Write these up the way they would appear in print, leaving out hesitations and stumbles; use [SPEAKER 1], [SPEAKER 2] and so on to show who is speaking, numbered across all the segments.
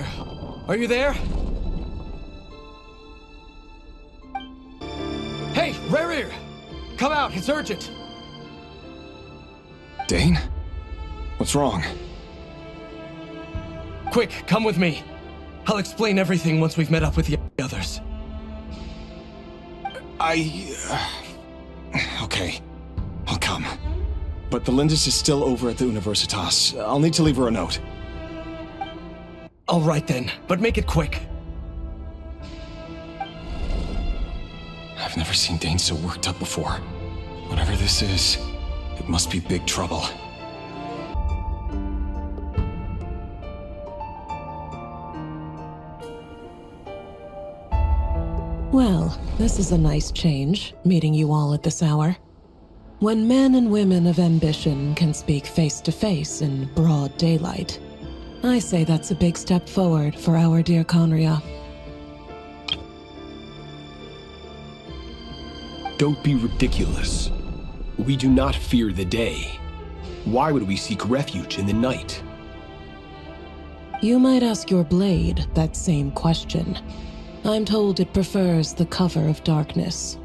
[SPEAKER 1] Khaenriah, are you there? Hey, Rerir! Come out, it's urgent!
[SPEAKER 2] Dane? What's wrong?
[SPEAKER 1] Quick, come with me. I'll explain everything once we've met up with the others.
[SPEAKER 2] Okay. I'll come. But the Lindis is still over at the Universitas. I'll need to leave her a note.
[SPEAKER 1] All right then, but make it quick.
[SPEAKER 2] I've never seen Dane so worked up before. Whatever this is, it must be big trouble.
[SPEAKER 3] Well, this is a nice change, meeting you all at this hour. When men and women of ambition can speak face to face in broad daylight, I say that's a big step forward for our dear Khaenriah.
[SPEAKER 4] Don't be ridiculous. We do not fear the day. Why would we seek refuge in the night?
[SPEAKER 3] You might ask your blade that same question. I'm told it prefers the cover of darkness.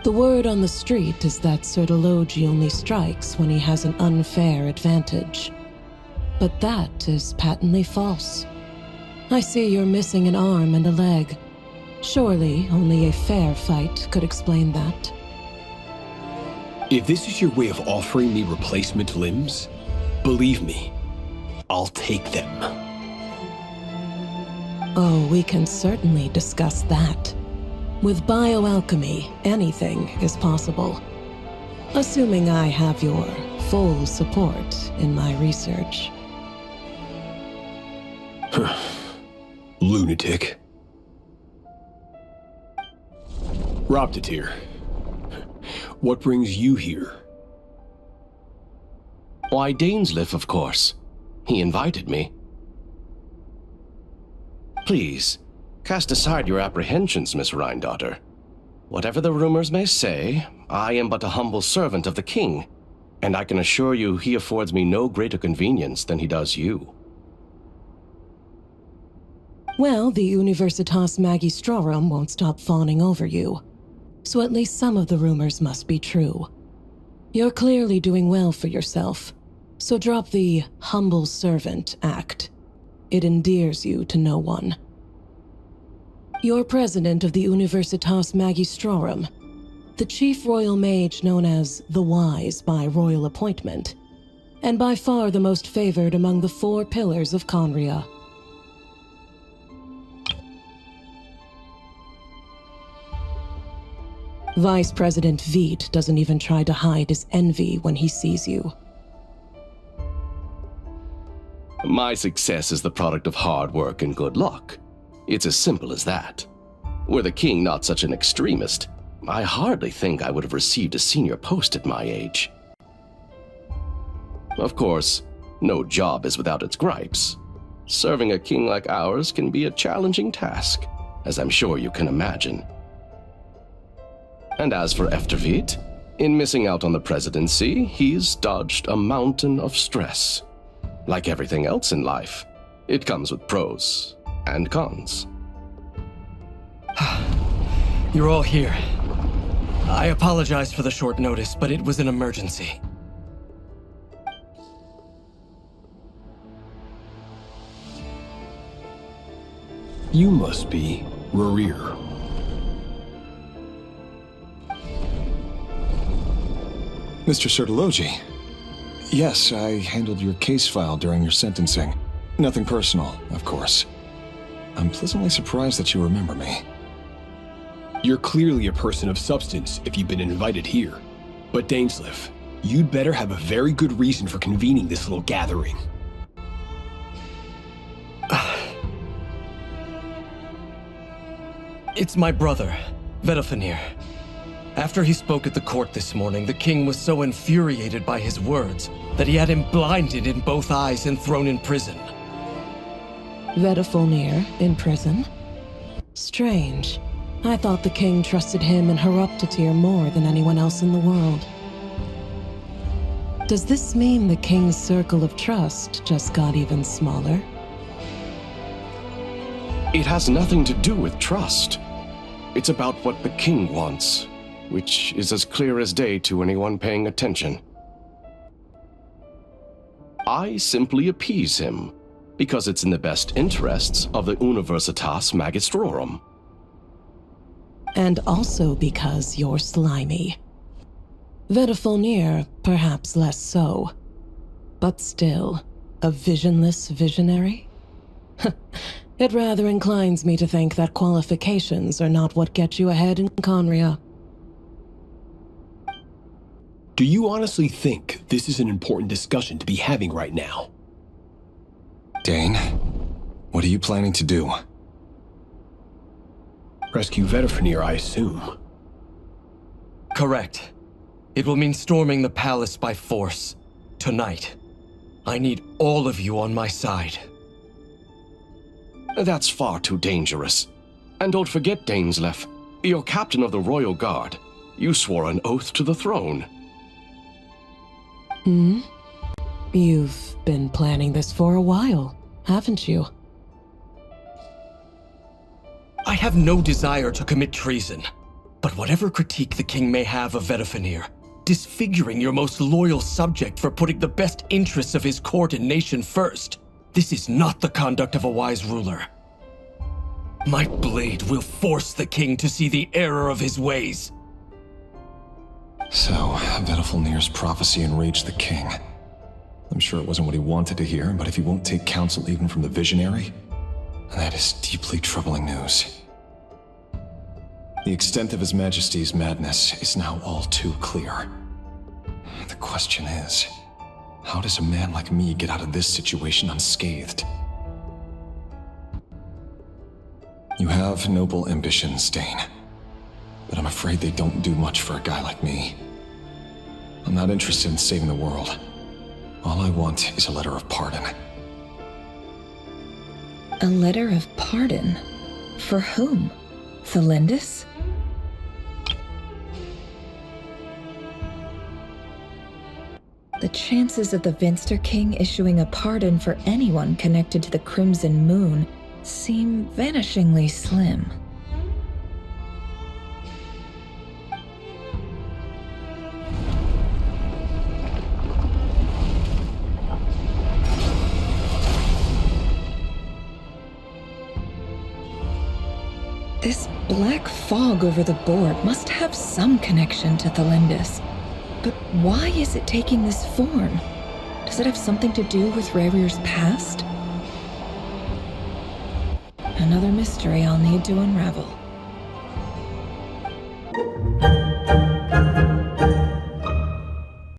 [SPEAKER 3] The word on the street is that Sir Delogi only strikes when he has an unfair advantage. But that is patently false. I see you're missing an arm and a leg. Surely only a fair fight could explain that.
[SPEAKER 4] If this is your way of offering me replacement limbs, believe me, I'll take them.
[SPEAKER 3] Oh, we can certainly discuss that. With bioalchemy, anything is possible. Assuming I have your full support in my research.
[SPEAKER 4] Lunatic. Roptatir, what brings you here?
[SPEAKER 5] Why, Dainsleif, of course. He invited me. Please, cast aside your apprehensions, Miss Rhine-daughter. Whatever the rumors may say, I am but a humble servant of the king, and I can assure you he affords me no greater convenience than he does you.
[SPEAKER 3] Well, the Universitas Magistrorum won't stop fawning over you. So at least some of the rumors must be true. You're clearly doing well for yourself, so drop the humble servant act. It endears you to no one. You're president of the Universitas Magistrorum, the chief royal mage known as the Wise by royal appointment, and by far the most favored among the 4 pillars of Khaenriah. Vice President Veit doesn't even try to hide his envy when he sees you.
[SPEAKER 5] My success is the product of hard work and good luck. It's as simple as that. Were the king not such an extremist, I hardly think I would have received a senior post at my age. Of course, no job is without its gripes. Serving a king like ours can be a challenging task, as I'm sure you can imagine. And as for Efterveit, in missing out on the presidency, he's dodged a mountain of stress. Like everything else in life, it comes with pros and cons.
[SPEAKER 1] You're all here. I apologize for the short notice, but it was an emergency.
[SPEAKER 4] You must be Rerir.
[SPEAKER 2] Mr. Sir Delogi. Yes, I handled your case file during your sentencing. Nothing personal, of course. I'm pleasantly surprised that you remember me.
[SPEAKER 4] You're clearly a person of substance if you've been invited here. But Dainsleif, you'd better have a very good reason for convening this little gathering.
[SPEAKER 1] It's my brother, Vedofenir. After he spoke at the court this morning, the king was so infuriated by his words that he had him blinded in both eyes and thrown in prison.
[SPEAKER 3] Vedofenir in prison? Strange. I thought the king trusted him and Roptatir more than anyone else in the world. Does this mean the king's circle of trust just got even smaller?
[SPEAKER 5] It has nothing to do with trust. It's about what the king wants, which is as clear as day to anyone paying attention. I simply appease him, because it's in the best interests of the Universitas Magistrorum.
[SPEAKER 3] And also because you're slimy. Vedafilnir, perhaps less so. But still, a visionless visionary? It rather inclines me to think that qualifications are not what get you ahead in Khaenriah.
[SPEAKER 4] Do you honestly think this is an important discussion to be having right now?
[SPEAKER 2] Dane, what are you planning to do?
[SPEAKER 4] Rescue Vedafilnir, I assume.
[SPEAKER 1] Correct. It will mean storming the palace by force. Tonight. I need all of you on my side.
[SPEAKER 5] That's far too dangerous. And don't forget, Dainsleif, you're captain of the Royal Guard. You swore an oath to the throne.
[SPEAKER 3] You've been planning this for a while, haven't you?
[SPEAKER 1] I have no desire to commit treason. But whatever critique the king may have of Vedafilnir, disfiguring your most loyal subject for putting the best interests of his court and nation first, this is not the conduct of a wise ruler. My blade will force the king to see the error of his ways.
[SPEAKER 2] So, Vedafilnir's prophecy enraged the king. I'm sure it wasn't what he wanted to hear, but if he won't take counsel even from the visionary, that is deeply troubling news. The extent of His Majesty's madness is now all too clear. The question is, how does a man like me get out of this situation unscathed? You have noble ambitions, Dane, but I'm afraid they don't do much for a guy like me. I'm not interested in saving the world. All I want is a letter of pardon.
[SPEAKER 6] A letter of pardon? For whom? Thelindis? The chances of the Vinster King issuing a pardon for anyone connected to the Crimson Moon seem vanishingly slim. This black fog over the board must have some connection to Thelindis. But why is it taking this form? Does it have something to do with Rarir's past? Another mystery I'll need to unravel.